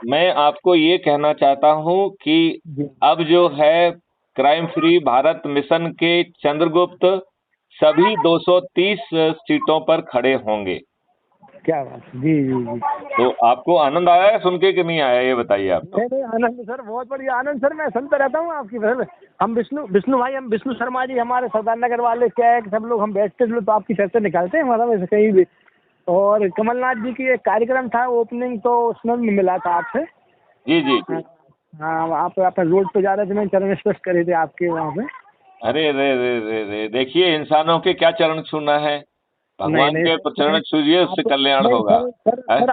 मैं आपको ये कहना चाहता हूँ कि जी। अब जो है क्राइम फ्री भारत मिशन के चंद्रगुप्त सभी 230 सीटों पर खड़े होंगे। क्या बात है। जी जी जी। तो आपको आनंद आया है सुन के कि नहीं आया, ये बताइए आप तो। नहीं नहीं, आनंद सर, बहुत बढ़िया आनंद सर, मैं सुनता रहता हूँ आपकी सर। हम विष्णु विष्णु भाई, हम विष्णु शर्मा जी, हमारे सरदार नगर वाले, क्या है कि सब लोग हम बैठते थे तो आपकी चर्चा निकालते हैं हमारा वैसे कहीं भी। और कमलनाथ जी की एक कार्यक्रम था ओपनिंग, तो उसमें भी मिला था आपसे। जी जी हाँ। जी। हाँ, आप रोड पे जा रहे थे, मैंने चरण स्पर्श करे थे आपके वहाँ पे। अरे रे रे रे रे, देखिए इंसानों के क्या चरण छूना है, नहीं भगवान नहीं के सर, चरण छूजिए, उससे आप कल्याण नहीं होगा। सर सर है? सर,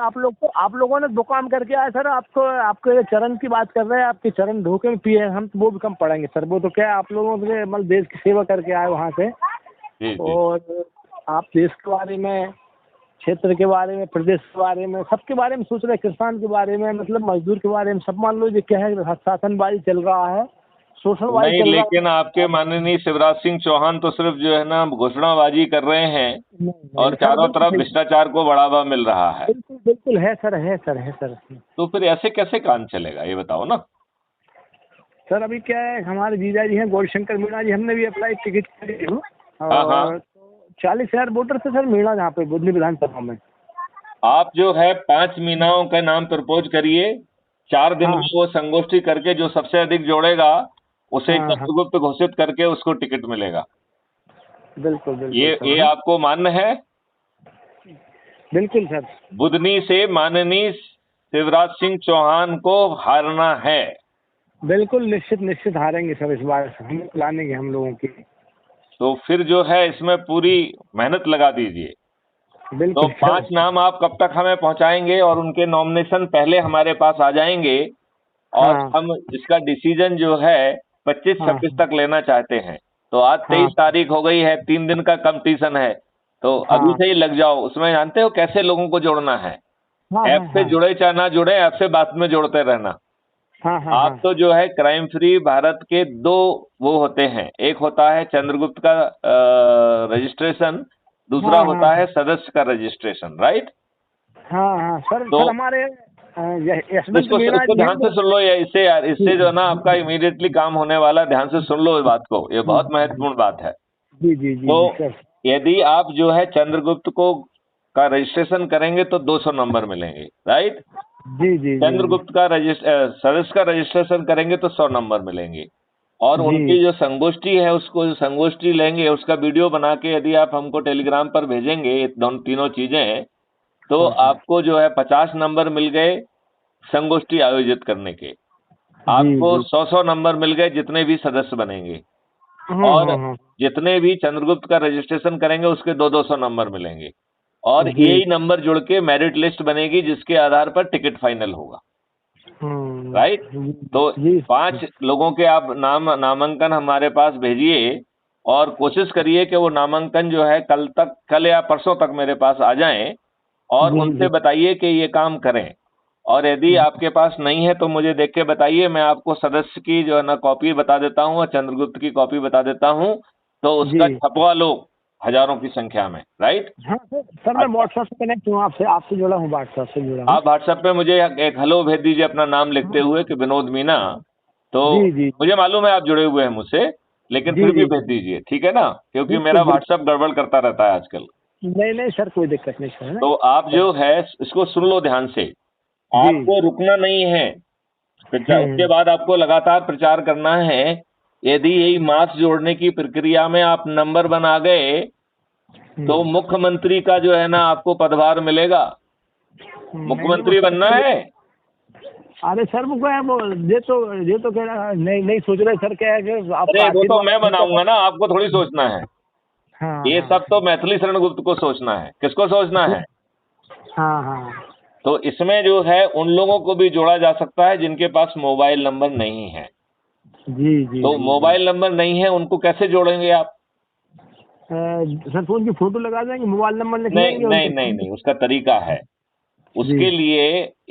आप लोगों ने दो काम करके आए सर। आपको आपके चरण की बात कर रहे हैं, आपके चरण धो के पिए, हम तो वो भी कम पड़ेंगे सर। वो तो क्या है, आप लोगों ने मतलब देश की सेवा करके आए वहाँ से। जी जी। और आप देश के बारे में, क्षेत्र के बारे में, प्रदेश के बारे में, सबके बारे में सोच रहे हैं, किसान के बारे में, मतलब मजदूर के बारे में, सब मान लो ये क्या है, शासनबाजी चल रहा है, शोषणबाजी नहीं, चल रहा लेकिन आपके माननीय शिवराज सिंह चौहान तो सिर्फ जो है ना घोषणाबाजी कर रहे हैं है। नहीं और नहीं सर, चारों बिल्कुल तरफ सही। भ्रष्टाचार को बढ़ावा मिल रहा है। बिल्कुल बिल्कुल है सर, है सर, है सर। तो फिर ऐसे कैसे काम चलेगा, ये बताओ ना। सर अभी क्या है, हमारे जीजा जी हैं गौरीशंकर मीणा जी, हमने भी अप्लाई टिकट करी हूँ। हाँ हाँ। और 40,000 वोटर से सर मीणा जहाँ पे बुधनी विधानसभा में। आप जो है 5 मीनाओं का नाम प्रपोज करिए, 4 दिन हाँ में वो संगोष्ठी करके जो सबसे अधिक जोड़ेगा उसे हाँ हाँ। चंद्रगुप्त घोषित करके उसको टिकट मिलेगा। बिल्कुल ये बिल्कुल सर, ये हम आपको मान्य है? बिल्कुल सर। बुधनी से माननीय शिवराज सिंह चौहान को हारना है। बिल्कुल निश्चित निश्चित हारेंगे सर, इस बार हम लानेंगे हम लोगों की। तो फिर जो है इसमें पूरी मेहनत लगा दीजिए। तो बिल्कुल सर। 5 नाम आप कब तक हमें पहुंचाएंगे और उनके नॉमिनेशन पहले हमारे पास आ जाएंगे और हाँ हम इसका डिसीजन जो है 25-26 हाँ तक लेना चाहते हैं। तो आज हाँ 23 तारीख हो गई है, 3 दिन का कंपटीशन है। तो अभी हाँ से ही लग जाओ उसमें। जानते हो कैसे लोगों को जोड़ना है? हाँ ऐप हाँ से हाँ जुड़े चाहे ना जुड़े, ऐप से बाद में जोड़ते रहना। हाँ हाँ आप हाँ तो जो है क्राइम फ्री भारत के दो वो होते हैं, एक होता है चंद्रगुप्त का रजिस्ट्रेशन, दूसरा हाँ हाँ होता है सदस्य का रजिस्ट्रेशन, राइट? हाँ हाँ सर। तो सर हमारे यशवंत इसको मीणा इसको जी हैं ध्यान से वो। सुन लो, या इससे यार, जी इससे जो है ना आपका इमीडिएटली काम होने वाला है। ध्यान से सुन लो इस बात को, ये जी बहुत महत्वपूर्ण बात है। जी जी जी तो जी सर। यदि आप जो है चंद्रगुप्त को का रजिस्ट्रेशन करेंगे तो 200 नंबर मिलेंगे, राइट? जी जी जी जी चंद्रगुप्त का सदस्य का रजिस्ट्रेशन करेंगे तो 100 नंबर मिलेंगे। और जी उनकी जो संगोष्ठी है, उसको जो संगोष्ठी लेंगे उसका वीडियो बना के यदि आप हमको टेलीग्राम पर भेजेंगे, ये दोनों तीनों चीजें, तो हाँ हाँ आपको जो है 50 नंबर मिल गए संगोष्ठी आयोजित करने के। जी आपको जी। 100 नंबर मिल गए जितने भी सदस्य बनेंगे। हाँ और हाँ हाँ जितने भी चंद्रगुप्त का रजिस्ट्रेशन करेंगे उसके 200 नंबर मिलेंगे। और जी। यही नंबर जुड़ के मेरिट लिस्ट बनेगी जिसके आधार पर टिकट फाइनल होगा, राइट? जी तो जी। 5 लोगों के आप नामांकन हमारे पास भेजिए और कोशिश करिए कि वो नामांकन जो है कल या परसों तक मेरे पास आ जाएं और जी उनसे जी बताइए कि ये काम करें। और यदि आपके पास नहीं है तो मुझे देख के बताइए, मैं आपको सदस्य की जो है ना कॉपी बता देता हूँ और चंद्रगुप्त की कॉपी बता देता हूँ। तो उसका जी। छपवा लो हजारों की संख्या में, राइट? हाँ सर, सर मैं अच्छा, व्हाट्सएप से कनेक्ट हूँ, आपसे आपसे जुड़ा हूँ, व्हाट्सएप से जुड़ा हूँ। आप व्हाट्सएप पे मुझे एक हेलो भेज दीजिए अपना नाम लिखते हाँ हुए कि विनोद मीना। तो जी जी मुझे मालूम है आप जुड़े हुए हैं मुझसे, लेकिन जी फिर भी जी भेज दीजिए, ठीक है ना? क्योंकि बिल्कुल मेरा बिल्कुल। व्हाट्सएप गड़बड़ करता रहता है आजकल। नहीं नहीं सर, कोई दिक्कत नहीं सर, है ना तो आप सर। जो है इसको सुन लो ध्यान से। जी। आपको रुकना नहीं है, उसके हम्म बाद आपको लगातार प्रचार करना है। यदि यही मार्क्स जोड़ने की प्रक्रिया में आप नंबर 1 आ गए तो हम्म। मुख्यमंत्री का जो है ना आपको पदभार मिलेगा। नहीं नहीं, वो मुख्यमंत्री बनना सर, है। अरे सर वो क्या है, वो ये तो कह रहा नहीं नहीं सोच रहे सर, क्या है कि अरे आपका वो तो आशीर्वाद मैं हमको बनाऊंगा ना, आपको थोड़ी सोचना है। हाँ ये हाँ सब तो मैथिली शरण गुप्त को सोचना है। किसको सोचना है? हाँ हाँ। तो इसमें जो है उन लोगों को भी जोड़ा जा सकता है जिनके पास मोबाइल नंबर नहीं है। जी जी तो जी जी। मोबाइल नंबर नहीं है, उनको कैसे जोड़ेंगे आप? सर फोन की फोटो लगा देंगे, मोबाइल नंबर लिख नहीं लेंगे नहीं उनके नहीं फोन नहीं, उसका तरीका है। जी। उसके लिए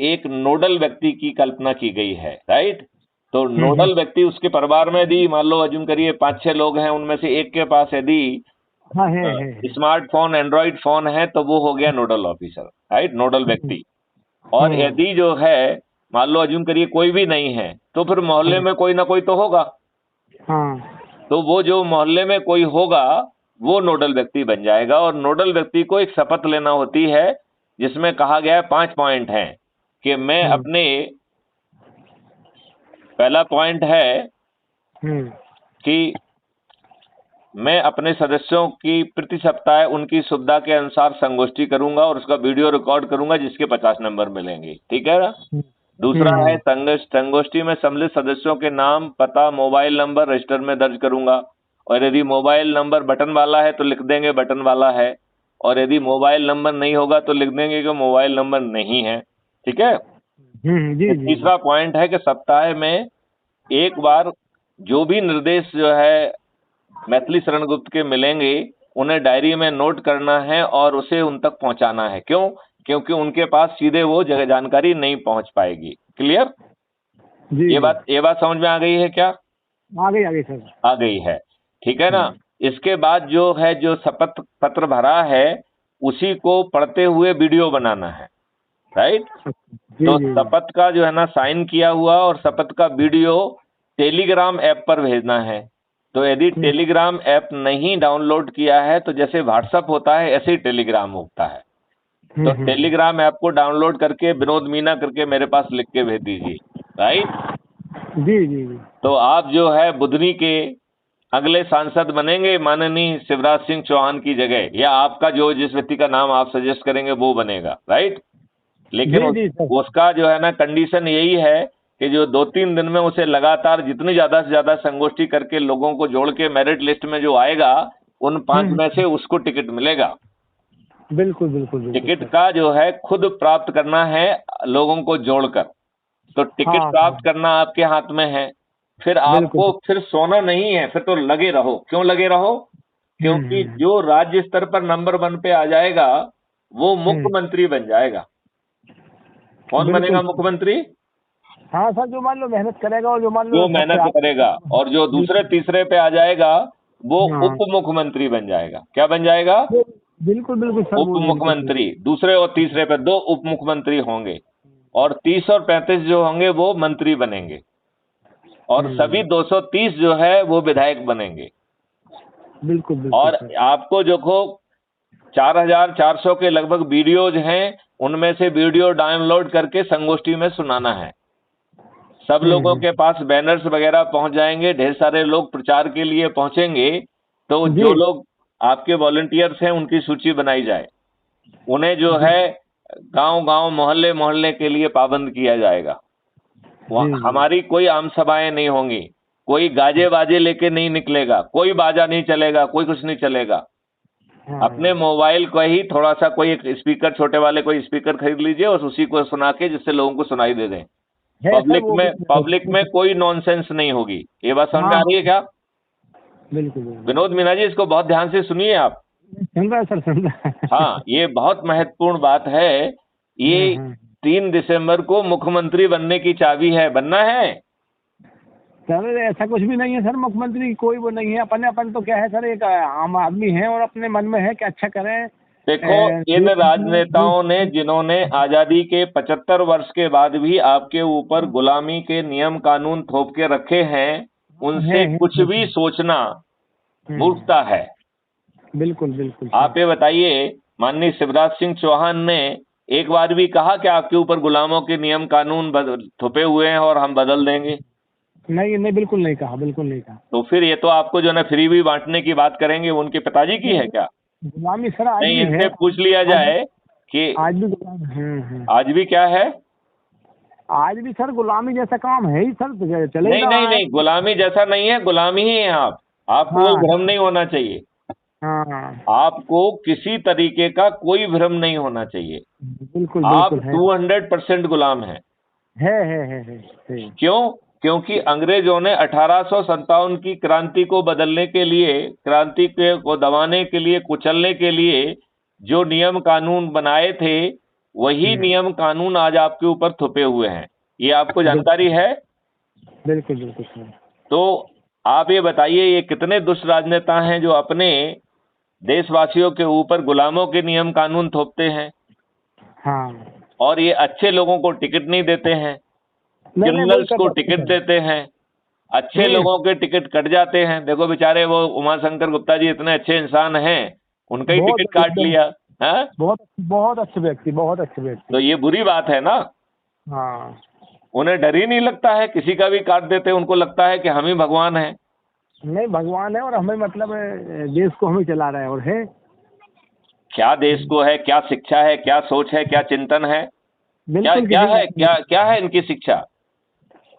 एक नोडल व्यक्ति की कल्पना की गई है, राइट? तो हम्म। नोडल व्यक्ति उसके परिवार में यदि मान लो अज्यूम करिए 5-6 लोग हैं, उनमें से एक के पास यदि हाँ है। स्मार्टफोन एंड्रॉइड फोन है तो वो हो गया नोडल ऑफिसर, राइट? नोडल हम्म व्यक्ति। और हम्म यदि जो है मान लो अज्यूम करिए कोई भी नहीं है, तो फिर मोहल्ले में कोई ना कोई तो होगा। हाँ तो वो जो मोहल्ले में कोई होगा वो नोडल व्यक्ति बन जाएगा, और नोडल व्यक्ति को एक शपथ लेना होती है जिसमें कहा गया है 5 पॉइंट हैं कि मैं अपने, पहला पॉइंट है कि मैं अपने सदस्यों की प्रति सप्ताह उनकी सुविधा के अनुसार संगोष्ठी करूंगा और उसका वीडियो रिकॉर्ड करूंगा जिसके 50 नंबर मिलेंगे, ठीक है ना। दूसरा है संगोष्ठी में सम्मिलित सदस्यों के नाम, पता, मोबाइल नंबर रजिस्टर में दर्ज करूंगा, और यदि मोबाइल नंबर बटन वाला है तो लिख देंगे बटन वाला है, और यदि मोबाइल नंबर नहीं होगा तो लिख देंगे कि मोबाइल नंबर नहीं है, ठीक है। तीसरा पॉइंट है कि सप्ताह में एक बार जो भी निर्देश जो है मैथिली शरण गुप्त के मिलेंगे उन्हें डायरी में नोट करना है और उसे उन तक पहुंचाना है। क्यों? क्योंकि उनके पास सीधे वो जगह जानकारी नहीं पहुंच पाएगी। क्लियर? ये बात समझ में आ गई है क्या? आ गई सर, आ गई है, ठीक है ना। इसके बाद जो है, जो शपथ पत्र भरा है उसी को पढ़ते हुए वीडियो बनाना है, राइट। तो शपथ का जो है ना साइन किया हुआ और शपथ का वीडियो टेलीग्राम ऐप पर भेजना है। तो यदि टेलीग्राम ऐप नहीं डाउनलोड किया है तो जैसे व्हाट्सएप होता है ऐसे ही टेलीग्राम होता है। तो टेलीग्राम ऐप को डाउनलोड करके विनोद मीना करके मेरे पास लिख के भेज दीजिए, राइट। जी। तो आप जो है बुधनी के अगले सांसद बनेंगे माननीय शिवराज सिंह चौहान की जगह, या आपका जो जिस व्यक्ति का नाम आप सजेस्ट करेंगे वो बनेगा, राइट। लेकिन उसका जो है ना कंडीशन यही है कि जो 2-3 दिन में उसे लगातार जितनी ज्यादा से ज्यादा संगोष्ठी करके लोगों को जोड़ के मेरिट लिस्ट में जो आएगा उन 5 में से उसको टिकट मिलेगा। बिल्कुल। टिकट का जो है खुद प्राप्त करना है लोगों को जोड़कर। तो टिकट प्राप्त करना आपके हाथ में है। फिर आपको फिर सोना नहीं है, फिर तो लगे रहो। क्यों लगे रहो? क्योंकि जो राज्य स्तर पर नंबर 1 पे आ जाएगा वो मुख्यमंत्री बन जाएगा। कौन बनेगा मुख्यमंत्री? हाँ सर, जो मान लो मेहनत करेगा और जो मान लो मेहनत करेगा, और जो दूसरे तीसरे पे आ जाएगा वो उप मुख्यमंत्री बन जाएगा। क्या बन जाएगा? बिल्कुल उप मुख्यमंत्री। दूसरे और तीसरे पे 2 उप मुख्यमंत्री होंगे, और 30 और 35 जो होंगे वो मंत्री बनेंगे, और सभी 230 जो है वो विधायक बनेंगे। बिल्कुल। और आपको जो 4400 के लगभग वीडियोज हैं, उनमें से वीडियो डाउनलोड करके संगोष्ठी में सुनाना है। सब लोगों के पास बैनर्स वगैरह पहुंच जाएंगे, ढेर सारे लोग प्रचार के लिए पहुंचेंगे। तो जो लोग आपके वॉलंटियर्स हैं उनकी सूची बनाई जाए, उन्हें जो है गांव-गांव, मोहल्ले-मोहल्ले के लिए पाबंद किया जाएगा। हमारी कोई आम सभाएं नहीं होंगी, कोई गाजे बाजे लेके नहीं निकलेगा, कोई बाजा नहीं चलेगा, कोई कुछ नहीं चलेगा। अपने मोबाइल को ही थोड़ा सा कोई एक स्पीकर, छोटे वाले कोई स्पीकर खरीद लीजिए और उसी को सुना के जिससे लोगों को सुनाई दे दें। पब्लिक में कोई नॉनसेंस नहीं होगी। ये बात समझ में आ रही है क्या? बिल्कुल। विनोद मीना जी, इसको बहुत ध्यान से सुनिए आप। सुन रहा। हाँ, ये बहुत महत्वपूर्ण बात है। ये 3 दिसंबर को मुख्यमंत्री बनने की चाबी है। बनना है सर? ऐसा कुछ भी नहीं है सर, मुख्यमंत्री की कोई वो नहीं है। अपन तो क्या है सर, एक आम आदमी है और अपने मन में है कि अच्छा करें। देखो, इन राजनेताओं ने जिन्होंने आजादी के 75 वर्ष के बाद भी आपके ऊपर गुलामी के नियम कानून थोप के रखे हैं, उनसे कुछ भी सोचना मूर्खता है। बिल्कुल। आप ये बताइए, माननीय शिवराज सिंह चौहान ने एक बार भी कहा कि आपके ऊपर गुलामों के नियम कानून थोपे हुए हैं और हम बदल देंगे? नहीं, बिल्कुल नहीं कहा। तो फिर ये तो आपको जो है फ्री भी बांटने की बात करेंगे, वो उनके पिताजी की है क्या? गुलामी सर आज नहीं, भी इनसे है। पूछ लिया जाए कि आज भी गुलामी आज भी क्या है? आज भी सर गुलामी जैसा काम है ही सर, तो चलेगा। नहीं, गुलामी जैसा नहीं है, गुलामी ही है आप। आपको भ्रम नहीं होना चाहिए। आपको किसी तरीके का कोई भ्रम नहीं होना चाहिए। बिल्कुल। आप 200% गुलाम हैं। है। क्यों? क्योंकि अंग्रेजों ने 1857 की क्रांति को बदलने के लिए, क्रांति को दबाने के लिए, कुचलने के लिए जो नियम कानून बनाए थे, वही नियम कानून आज आपके ऊपर थोपे हुए हैं। ये आपको जानकारी है? बिल्कुल। तो आप ये बताइए, ये कितने दुष्ट राजनेता हैं जो अपने देशवासियों के ऊपर गुलामों के नियम कानून थोपते हैं, और ये अच्छे लोगों को टिकट नहीं देते हैं। क्रिमिनल्स को टिकट देते हैं, अच्छे लोगों के टिकट कट जाते हैं। देखो बेचारे वो उमाशंकर गुप्ता जी इतने अच्छे इंसान हैं, उनका ही टिकट काट लिया है। बहुत बहुत अच्छे व्यक्ति, बहुत अच्छे व्यक्ति। तो ये बुरी बात है ना। हाँ, उन्हें डर ही नहीं लगता है, किसी का भी काट देते हैं, उनको लगता है कि हम ही भगवान हैं। नहीं भगवान है और हमें मतलब देश को हम ही चला रहे हैं। और है क्या देश को है, क्या शिक्षा है, क्या सोच है, क्या चिंतन है, क्या बिल्कुल क्या किसी है, क्या है इनकी शिक्षा।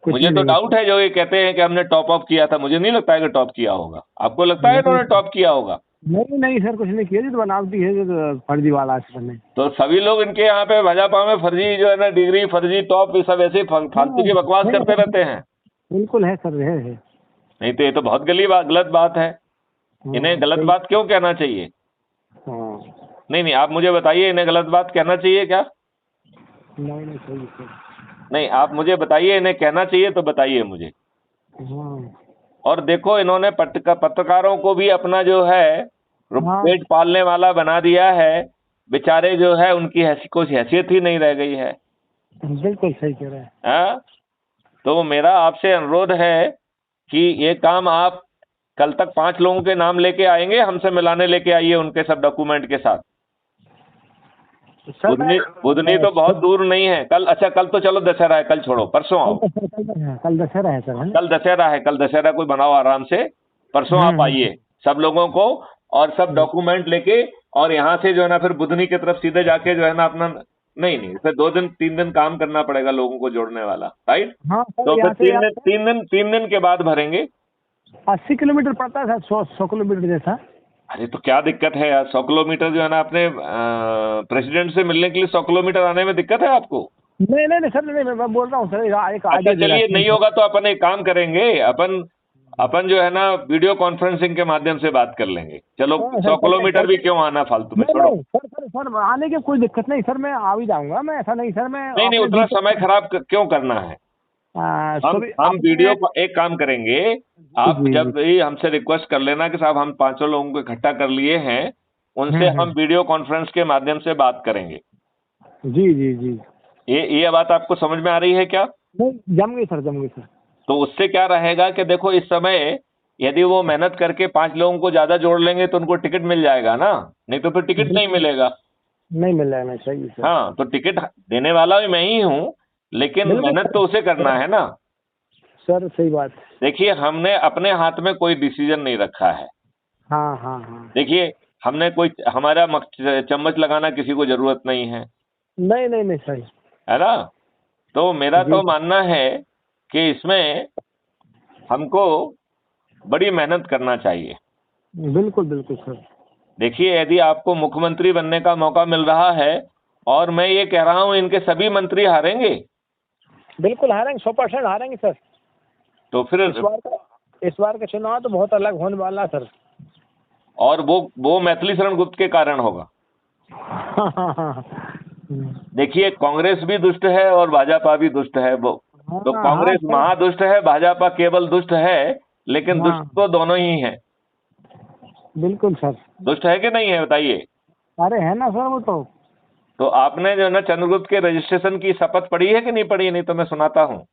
कुछ मुझे भी तो नहीं। डाउट है जो ये कहते हैं कि हमने टॉप ऑफ किया था, मुझे नहीं लगता है कि टॉप किया होगा। आपको लगता है इन्होंने टॉप किया होगा? नहीं नहीं सर, कुछ नहीं किया जी, तो बनावटी है, जो फर्जी वाला है। तो सभी लोग इनके यहाँ पे भाजपा में फर्जी जो है ना, डिग्री फर्जी टॉप, ये सब ऐसे फालतू की बकवास करते रहते हैं। बिल्कुल है सर, है। नहीं तो ये तो बहुत गलत बात है। इन्हें गलत बात क्यों कहना चाहिए? हाँ, नहीं आप मुझे बताइए, इन्हें गलत बात कहना चाहिए क्या? नहीं सही सर। नहीं, आप मुझे बताइए, इन्हें कहना चाहिए तो बताइए मुझे। हाँ और देखो, इन्होंने पत्रकारों को भी अपना जो है पेट पालने वाला बना दिया है। बेचारे जो है उनकी कुछ हैसियत ही नहीं रह गई है। बिल्कुल सही कह रहे हैं। हाँ, तो मेरा आपसे अनुरोध है कि ये काम आप कल तक 5 लोगों के नाम लेके आएंगे, हमसे मिलाने लेके आइए उनके सब डॉक्यूमेंट के साथ। बुधनी तो बहुत दूर नहीं है। कल, अच्छा कल तो चलो दशहरा है, कल छोड़ो, परसों आओ। कल दशहरा है सर। कल दशहरा है, कल दशहरा कोई बनाओ आराम से, परसों आप आइए सब लोगों को और सब डॉक्यूमेंट लेके। और यहाँ से जो है ना फिर बुधनी की तरफ सीधे जाके जो है ना अपना, नहीं फिर 2 दिन 3 दिन काम करना पड़ेगा लोगों को जोड़ने वाला, राइट। हाँ तो फिर 3 दिन के बाद भरेंगे। 80 किलोमीटर पड़ता है सर, 100 किलोमीटर जैसा। अरे तो क्या दिक्कत है यार, 100 किलोमीटर जो है ना, अपने प्रेसिडेंट से मिलने के लिए 100 किलोमीटर आने में दिक्कत है आपको? नहीं सर, नहीं मैं बोल रहा हूँ सर, एक अच्छा चलिए, नहीं होगा तो अपन एक काम करेंगे, अपन जो है ना वीडियो कॉन्फ्रेंसिंग के माध्यम से बात कर लेंगे। चलो 100 किलोमीटर भी क्यों आना फालतू में, छोड़ो। सर आने की कोई दिक्कत नहीं सर, मैं आ भी जाऊंगा मैं, ऐसा नहीं सर। मैं नहीं उतना समय खराब क्यों करना है। हम वीडियो को एक काम करेंगे, आप जब भी हमसे रिक्वेस्ट कर लेना कि साहब हम 5 लोगों को इकट्ठा कर लिए हैं, उनसे हम वीडियो कॉन्फ्रेंस के माध्यम से बात करेंगे। जी। ये बात आपको समझ में आ रही है क्या? जम गई सर। तो उससे क्या रहेगा कि देखो, इस समय यदि वो मेहनत करके 5 लोगों को ज्यादा जोड़ लेंगे तो उनको टिकट मिल जाएगा ना, नहीं तो फिर टिकट नहीं मिलेगा। नहीं मिल रहा है, सही सर। हाँ, तो टिकट देने वाला भी मैं ही हूँ, लेकिन मेहनत तो उसे करना है ना सर। सही बात। देखिए, हमने अपने हाथ में कोई डिसीजन नहीं रखा है। हाँ। देखिए, हमने कोई हमारा चम्मच लगाना किसी को जरूरत नहीं है। नहीं सही है ना। तो मेरा तो मानना है कि इसमें हमको बड़ी मेहनत करना चाहिए। बिल्कुल सर। देखिए, यदि आपको मुख्यमंत्री बनने का मौका मिल रहा है, और मैं ये कह रहा हूं इनके सभी मंत्री हारेंगे। बिल्कुल हारेंगे, 100% हारेंगे सर। तो फिर इस बार का चुनाव तो बहुत अलग होने वाला सर। और वो मैथिली शरण गुप्त के कारण होगा। देखिए, कांग्रेस भी दुष्ट है और भाजपा भी दुष्ट है। वो तो कांग्रेस महादुष्ट है, भाजपा केवल दुष्ट है, लेकिन दुष्ट तो दोनों ही हैं। बिल्कुल सर। दुष्ट है कि नहीं है, बताइए। अरे है ना सर, वो तो आपने जो है ना चंद्रगुप्त के रजिस्ट्रेशन की शपथ पढ़ी है कि नहीं पढ़ी? नहीं तो मैं सुनाता हूँ।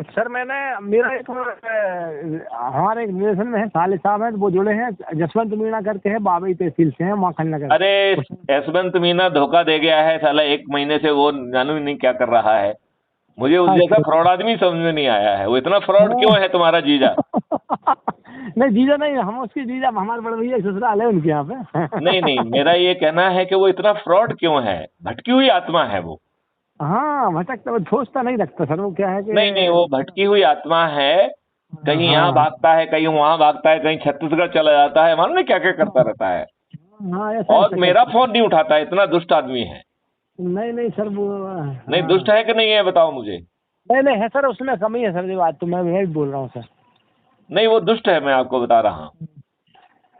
सर मैंने, मेरा एक हमारे एक रिलेशन में है, साले साहब हैं, वो जुड़े हैं, जसवंत मीणा करके है, बाबई तहसील से हैं, माखन नगर। अरे यशवंत मीणा धोखा दे गया है साला, 1 महीने से वो जानू नहीं क्या कर रहा है। मुझे उस जैसा फ्रॉड आदमी समझ में नहीं आया है। वो इतना फ्रॉड क्यों है तुम्हारा जीजा? नहीं जीजा नहीं, हम उसकी जीजा, हमारे बड़े भैया ससुराल है उनके यहाँ पे। नहीं, मेरा ये कहना है कि वो इतना फ्रॉड क्यों है? भटकी हुई आत्मा है वो। हाँ, भटकता, वो सोचता नहीं रखता सर। वो क्या है कि नहीं, वो भटकी हुई आत्मा है। कहीं यहाँ भागता है, कहीं वहाँ भागता है, कहीं छत्तीसगढ़ चला जाता है, मालूम नहीं क्या क्या करता रहता है। और मेरा फोन नहीं उठाता है, इतना दुष्ट आदमी है। नहीं सर, वो नहीं दुष्ट है कि नहीं है, बताओ मुझे। नहीं है सर, उसमें कमी है सर। ये बात तो मैं भी बोल रहा हूँ सर। नहीं, वो दुष्ट है, मैं आपको बता रहा हूँ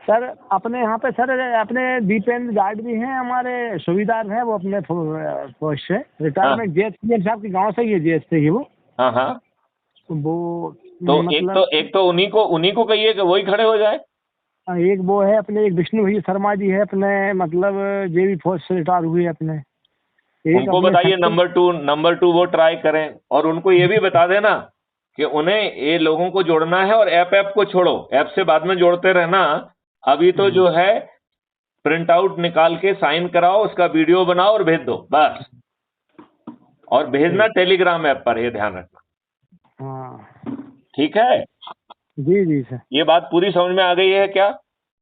सर। अपने यहाँ पे सर, अपने दीपेंद्र गार्ड भी हैं, हमारे सुविधार हैं, वो अपने पोस्ट से रिटायरमेंट, जेएस साहब के गांव से ही है, जेएस से ही वो। हाँ। वो तो मतलब एक तो उन्हीं को कहिए कि वही खड़े हो जाए। एक वो है अपने, एक विष्णु भैया शर्मा जी है अपने, मतलब जेबी फौज से रिटायर हुए अपने। उनको अपने बताइए संगठन- नंबर टू वो ट्राई करें, और उनको ये भी बता देना कि उन्हें ये लोगों को जोड़ना है, और ऐप को छोड़ो, ऐप से बाद में जोड़ते रहना। अभी तो जो है प्रिंट आउट निकाल के साइन कराओ, उसका वीडियो बनाओ और भेज दो बस। और भेजना टेलीग्राम ऐप पर, ये ध्यान रखना। हाँ ठीक है, जी जी सर। ये बात पूरी समझ में आ गई है क्या?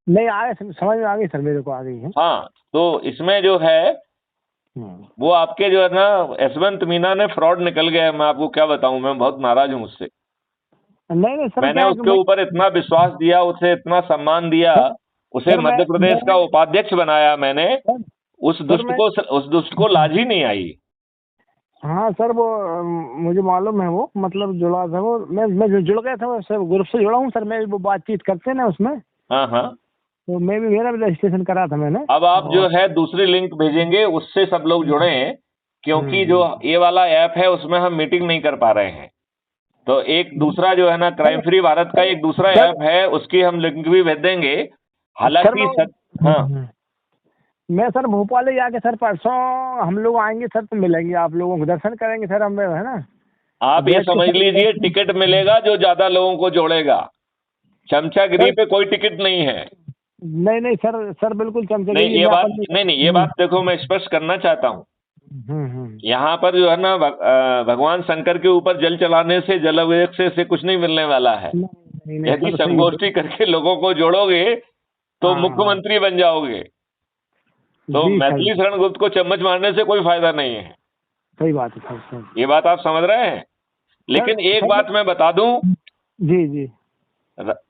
नहीं आ गए, समझ में आ गई सर, मेरे को आ गई है। हाँ, तो इसमें जो है वो आपके जो है ना यशवंत मीना ने फ्रॉड निकल गया है। मैं आपको क्या बताऊं, मैं बहुत नाराज हूं उससे। नहीं नहीं सर, मैंने क्या है कि उसके ऊपर इतना विश्वास दिया, उसे इतना सम्मान दिया, उसे सर मध्य प्रदेश का उपाध्यक्ष बनाया मैंने। सर, उस दुष्ट को लाज ही नहीं आई। हाँ सर वो मुझे मालूम है, वो मतलब जुड़ा था वो, मैं जुड़ गया था वो सर, ग्रुप से जुड़ा हूँ सर मैं, वो बातचीत करते ना उसमें, हाँ हाँ। तो मैं भी, मेरा भी रजिस्ट्रेशन करा था मैंने। अब आप जो और है दूसरी लिंक भेजेंगे, उससे सब लोग जुड़े, क्योंकि जो ये वाला ऐप है उसमें हम मीटिंग नहीं कर पा रहे हैं। तो एक दूसरा जो है ना, क्राइम फ्री भारत का एक दूसरा सर, ऐप है, उसकी हम लिंक भी भेज देंगे। सर हालांकि हाँ, मैं सर भोपाल ही आके सर परसों हम लोग आएंगे सर, तो मिलेंगे आप लोगों को, दर्शन करेंगे सर हम, है ना। आप ये बैठ के समझ सर- लीजिए, टिकट मिलेगा जो ज्यादा लोगों को जोड़ेगा। चमचागिरी सर पे कोई टिकट नहीं है। नहीं नहीं सर, सर बिल्कुल नहीं, चमचेगी, ये मैं बात अपन नहीं नहीं, ये बात देखो मैं स्पष्ट करना चाहता हूँ। हम्म। यहाँ पर जो है ना भगवान शंकर के ऊपर जल चलाने से, जल अभिषेक से कुछ नहीं मिलने वाला है। नहीं नहीं यदि सर, सही है। संगोष्ठी करके लोगों को जोड़ोगे तो हाँ मुख्यमंत्री बन जाओगे। तो जी सही, मैथिली शरण गुप्त को चम्मच मारने से कोई फायदा नहीं है। सही बात है सर, सर ये बात आप समझ रहे हैं। लेकिन एक सर, बात मैं बता दूं, जी जी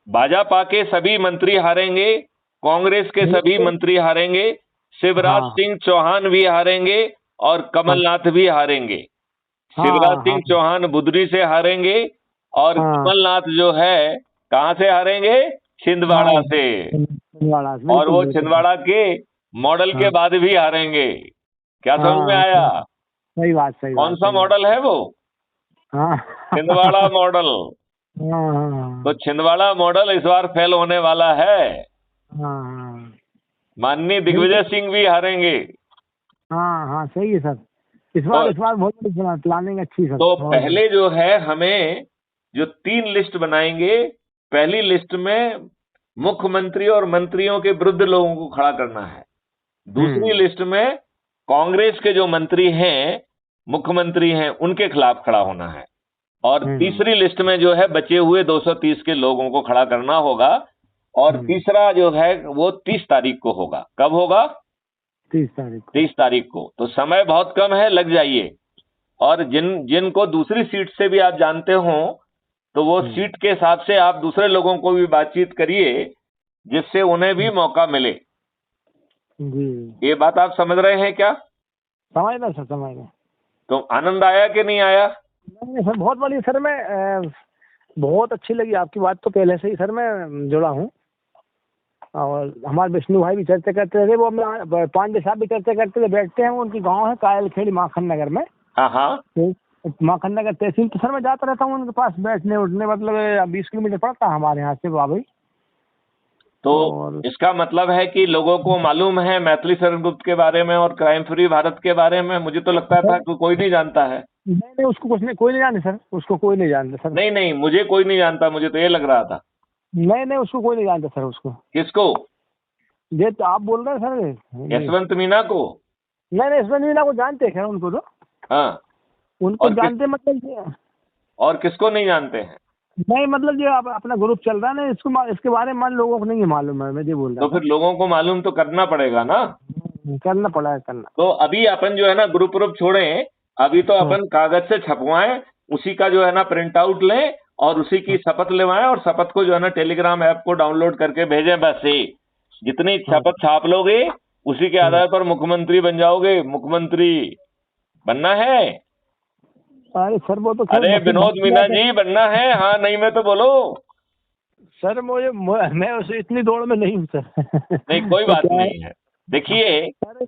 भाजपा के सभी मंत्री हारेंगे, कांग्रेस के सभी मंत्री हारेंगे, शिवराज हाँ सिंह चौहान भी हारेंगे, और हाँ कमलनाथ भी हारेंगे। शिवराज हाँ सिंह चौहान बुधनी से हारेंगे, और हाँ कमलनाथ जो है कहां से हारेंगे? छिंदवाड़ा हाँ, से। छिंदवाड़ा से, और बिल्कुल वो बिल्कुल। छिंदवाड़ा के मॉडल के हाँ बाद भी हारेंगे। क्या समझ में हाँ आया? सही बात, सही कौन बात, सा सही बात। मॉडल है वो? हाँ छिंदवाड़ा मॉडल। हाँ तो छिंदवाड़ा मॉडल इस बार फेल होने वाला है। हाँ माननीय दिग्विजय सिंह भी हारेंगे। हाँ हाँ सही है सर, इस तो, बार बहुत बड़ी प्लानिंग अच्छी सर, तो बहुत बड़ी। पहले जो है हमें जो 3 लिस्ट बनाएंगे, पहली लिस्ट में मुख्यमंत्री और मंत्रियों के विरुद्ध लोगों को खड़ा करना है। दूसरी लिस्ट में कांग्रेस के जो मंत्री हैं, मुख्यमंत्री हैं, उनके खिलाफ खड़ा होना है। और तीसरी लिस्ट में जो है बचे हुए 230 के लोगों को खड़ा करना होगा। और तीसरा जो है वो 30 तारीख को होगा। कब होगा? 30 तारीख को। 30 तारीख को। तो समय बहुत कम है, लग जाइए। और जिनको दूसरी सीट से भी आप जानते हो, तो वो सीट के हिसाब से आप दूसरे लोगों को भी बातचीत करिए, जिससे उन्हें भी मौका मिले। जी ये बात आप समझ रहे हैं क्या? समझ रहे सर, समझ रहे। तो आनंद आया कि नहीं आया? नहीं सर, बहुत बड़ी सर, मैं बहुत अच्छी लगी आपकी बात, तो पहले से ही सर मैं जुड़ा हूँ। और हमारे विष्णु भाई भी चर्चा करते थे, वो पांडे साहब भी चर्चा करते थे, बैठते हैं, वो उनकी गांव है कायलखेड़ी माखन नगर में। हाँ हाँ। तो माखन नगर तहसील, तो सर मैं जाता रहता हूँ उनके पास बैठने उठने, मतलब 20 किलोमीटर पड़ता है हमारे यहाँ से बाबई। तो इसका मतलब है कि लोगों को मालूम है मैथिली शरण गुप्त के बारे में और क्राइम फ्री भारत के बारे में। मुझे तो लगता था कि कोई नहीं जानता है। नहीं उसको कुछ नहीं, कोई नहीं जानते सर, उसको कोई नहीं जानता सर। नहीं नहीं, मुझे कोई नहीं जानता, मुझे तो ये लग रहा था। नहीं उसको कोई नहीं जानता सर, उसको। किसको? ये तो आप बोल रहे हैं सर, यशवंत मीना को? नहीं यशवंत मीना को जानते हैं उनको, तो हाँ, उनको जानते मतलब। और किसको नहीं जानते हैं? नहीं मतलब जो अपना ग्रुप चल रहा है ना, इसके बारे में लोगों को नहीं मालूम है, मैं ये बोल रहा तो फिर लोगों को मालूम तो करना पड़ेगा ना। करना पड़ा है, करना। तो अभी अपन जो है ना ग्रुप छोड़ें, अभी तो अपन कागज से छपवाएं, उसी का जो है ना प्रिंट आउट लें, और उसी की शपथ लेवाएं, और शपथ को जो है ना टेलीग्राम ऐप को डाउनलोड करके भेजें। बस ये जितनी शपथ छाप लोगे, उसी के आधार पर मुख्यमंत्री बन जाओगे। मुख्यमंत्री बनना है। अरे सर वो तो अरे विनोद मीना जी बनना है, हाँ नहीं में तो बोलो। सर मैं उसे इतनी दौड़ में नहीं हूँ सर। नहीं कोई बात नहीं है। देखिए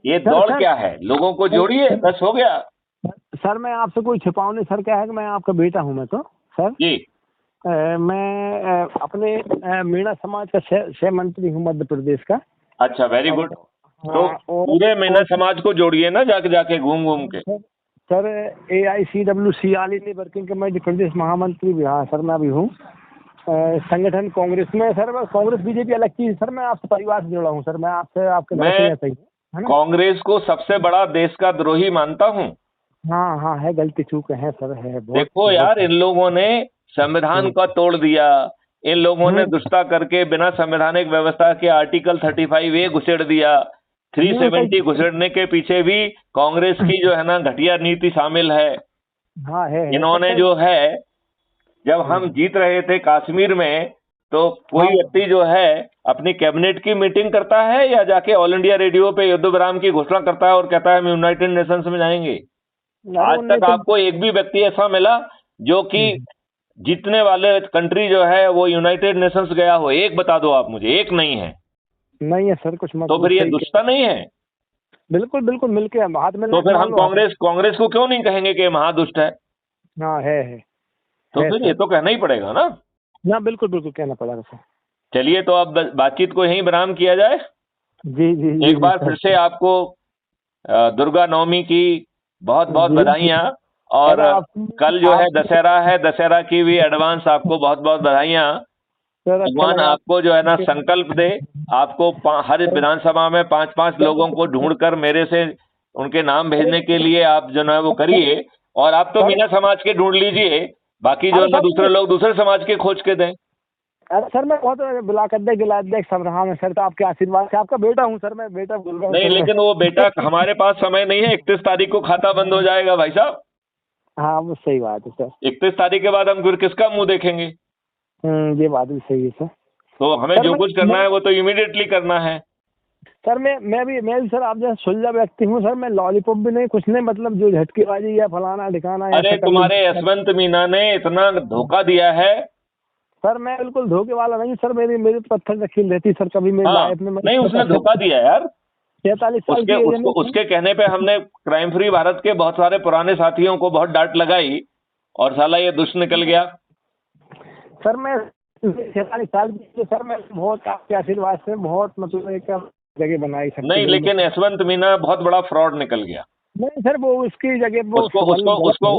ये दौड़ क्या है, लोगों को जोड़िए, बस हो गया। सर मैं आपसे कोई छिपाऊं नहीं सर, क्या है कि मैं आपका बेटा हूँ मैं तो सर जी। मैं अपने मीणा समाज का 6 मंत्री हूँ मध्य प्रदेश का। अच्छा, वेरी गुड। तो हाँ, पूरे मीना समाज को जोड़िए ना, जाके जाके घूम घूम के। Sir AICWC all India working committee प्रदेश महामंत्री भी, हाँ सर मैं भी हूँ संगठन कांग्रेस में सर। कांग्रेस बीजेपी अलग चीज सर, मैं आपसे परिवार से जुड़ा हूँ सर। मैं आपसे आपके घर से ऐसा ही है ना। कांग्रेस को सबसे बड़ा देश का द्रोही मानता हूँ। हाँ हाँ है, गलती चूक है सर, है बहुत। देखो यार, इन लोगों ने संविधान का तोड़ दिया, इन लोगों ने दुष्टा करके बिना संवैधानिक व्यवस्था के आर्टिकल 35A घुसेड़ दिया। 370 घुसेड़ने के पीछे भी कांग्रेस की जो है ना घटिया नीति शामिल है। हाँ है। इन्होंने जो है, जब हम जीत रहे थे कश्मीर में, तो कोई व्यक्ति जो है अपनी कैबिनेट की मीटिंग करता है या जाके ऑल इंडिया रेडियो पे युद्ध विराम की घोषणा करता है और कहता है हम यूनाइटेड नेशंस में जाएंगे? आज तक आपको एक भी व्यक्ति ऐसा मिला जो कि जीतने वाले कंट्री जो है वो यूनाइटेड नेशंस गया हो? एक बता दो आप मुझे, एक नहीं है। नहीं है सर कुछ। तो फिर ये दुष्टता नहीं है? बिल्कुल बिल्कुल मिलके हाथ में। तो फिर हम कांग्रेस को क्यों नहीं कहेंगे कि महादुष्ट है? हाँ है। तो फिर ये तो कहना ही पड़ेगा ना। ना बिल्कुल बिल्कुल कहना पड़ेगा सर। चलिए, तो अब बातचीत को यहीं विराम किया जाए। जी जी एक बार फिर से आपको दुर्गा नवमी की बहुत बहुत बधाइयाँ। और कल जो है दशहरा है, दशहरा की भी एडवांस आपको बहुत बहुत बधाइयाँ। भगवान आपको जो है ना संकल्प दे, आपको हर विधानसभा में 5-5 लोगों को ढूंढकर मेरे से उनके नाम भेजने के लिए आप जो है वो करिए। और आप तो मीना समाज के ढूंढ लीजिए, बाकी जो है दूसरे लोग दूसरे समाज के खोज के दें। अरे सर मैं बहुत ब्लॉक अध्यक्ष, जिलाध्यक्ष सब रहा हूँ सर, तो आपके आशीर्वाद से। आपका बेटा हूँ सर, मैं बेटा बोल रहा हूँ। नहीं, लेकिन वो बेटा हमारे पास समय नहीं है। 31 तारीख को खाता बंद हो जाएगा भाई साहब। हाँ वो सही बात है सर। 31 तारीख के बाद हम फिर किसका मुंह देखेंगे? ये बात भी सही है सर। तो हमें जो कुछ करना है वो तो इमीडिएटली करना है सर। मैं भी सर आप जैसे सुलझा व्यक्ति हूँ सर। मैं लॉलीपॉप भी नहीं, कुछ नहीं, मतलब जो झटकेबाजी या फलाना ढिकाना। अरे तुम्हारे यशवंत मीना ने इतना धोखा दिया है सर। मैं बिल्कुल धोखे वाला नहीं सर। मेरी पत्थर रखी रहती सर कभी मेरी लाइफ में। नहीं, उसने धोखा दिया यार। 43 साल उसके कहने पे हमने क्राइम फ्री भारत के बहुत सारे पुराने साथियों को बहुत डांट लगाई और साला ये दुष्ट निकल गया। सर मैं 46 साल की सर, मैं बहुत आपके आशीर्वाद से बहुत मतलब एक जगह बनाई सर। नहीं, लेकिन यशवंत मीना बहुत बड़ा फ्रॉड निकल गया। नहीं सर, वो उसकी जगह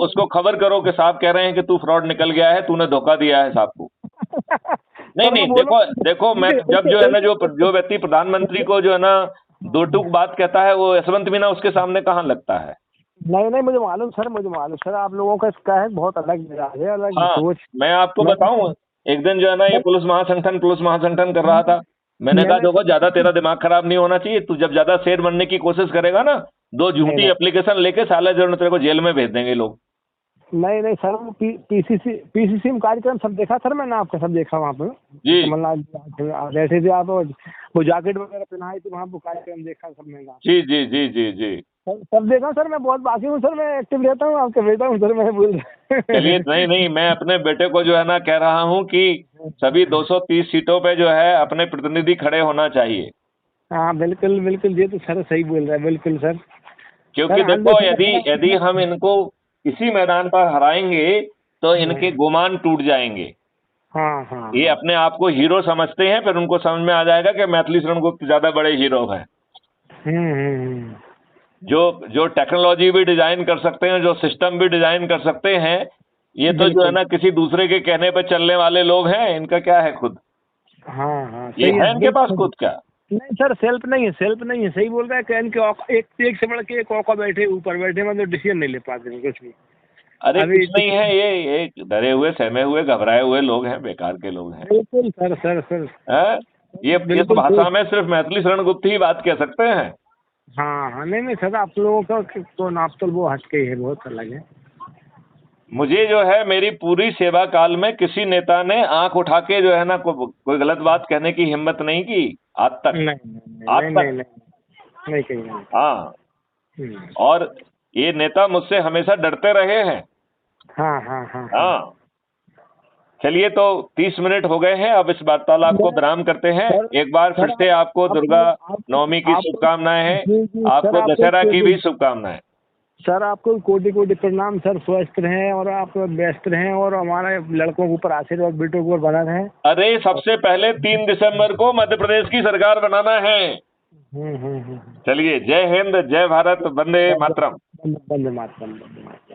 उसको खबर करो कि साहब कह रहे हैं कि तू फ्रॉड निकल गया है, तूने धोखा दिया है साहब को। नहीं, देखो मैं जब जो है ना जो व्यक्ति प्रधानमंत्री को जो है ना दो टूक बात कहता है, वो यशवंत मीना उसके सामने कहाँ लगता है? नहीं मुझे मालूम सर। आप लोगों का इसका है बहुत अलग मिजाज है, अलग सोच। मैं आपको बताऊं, एक दिन जो है ना ये पुलिस महासंगठन कर रहा था। मैंने कहा देखो, ज्यादा तेरा दिमाग खराब नहीं होना चाहिए। तू जब ज्यादा शेर बनने की कोशिश करेगा ना, 2 झूठी एप्लीकेशन लेके साला जो तेरे को जेल में भेज देंगे लोग। नहीं सर, वो पीसीसी में कार्यक्रम सब देखा सर मैंने, आपका सब देखा वहाँ पे जी। कमलनाथ बैठे थे आप, वो जैकेट वगैरह पहनाई थी वहाँ पे, कार्यक्रम देखा सब मैंने। जी जी जी जी जी सब देखा सर। मैं बहुत बाकी हूँ सर, मैं एक्टिव रहता हूँ। आपका बेटा हूँ सर, मैं बोल चलिए, नहीं, मैं अपने बेटे को जो है ना कह रहा हूँ कि सभी 230 सीटों पे जो है अपने प्रतिनिधि खड़े होना चाहिए। हाँ बिल्कुल ये तो सर सही बोल रहा है, बिल्कुल सर। क्योंकि देखो, यदि हम इनको इसी मैदान पर हराएंगे तो इनके गुमान टूट जाएंगे। हाँ। ये अपने आप को हीरो समझते हैं, फिर उनको समझ में आ जाएगा कि मैथिली शरण गुप्त ज्यादा बड़े हीरो हैं। जो टेक्नोलॉजी भी डिजाइन कर सकते हैं, जो सिस्टम भी डिजाइन कर सकते हैं, ये तो जो है ना किसी दूसरे के कहने पर चलने वाले लोग हैं। इनका क्या है खुद? हाँ ये है इनके पास खुद क्या? नहीं सर, सेल्फ नहीं है। सही बोल रहा है कि इनके एक से बढ़ के एक औका बैठे, ऊपर बैठे, मतलब डिसीजन नहीं ले पाते कुछ भी। अरे कुछ नहीं है, ये डरे हुए, सहमे हुए, घबराए हुए लोग हैं, बेकार के लोग हैं। बिल्कुल सर। ये इस भाषा में सिर्फ मैथिली शरण गुप्त ही बात कह सकते हैं। हाँ नहीं सर, आप लोगों का तो नापतोल वो हटके ही है, बहुत अलग है। मुझे जो है मेरी पूरी सेवा काल में किसी नेता ने आंख उठा के जो है ना कोई गलत बात कहने की हिम्मत नहीं की आज तक। नहीं कही। हाँ, और ये नेता मुझसे हमेशा डरते रहे हैं। हाँ। चलिए, तो 30 मिनट हो गए हैं, अब इस वार्तालाप को विराम करते हैं। एक बार फिर से आपको दुर्गा नवमी की शुभकामनाएं हैं, आपको दशहरा की भी शुभकामनाएं। सर आपको कोटि प्रणाम सर। स्वस्थ रहें और आप व्यस्त रहें और हमारे लड़कों के ऊपर आशीर्वाद, बेटों के ऊपर बना रहे। अरे सबसे पहले 3 दिसंबर को मध्य प्रदेश की सरकार बनाना है। चलिए, जय हिंद, जय भारत, वंदे मातरम। वंदे मातरम, वंदे मातरम।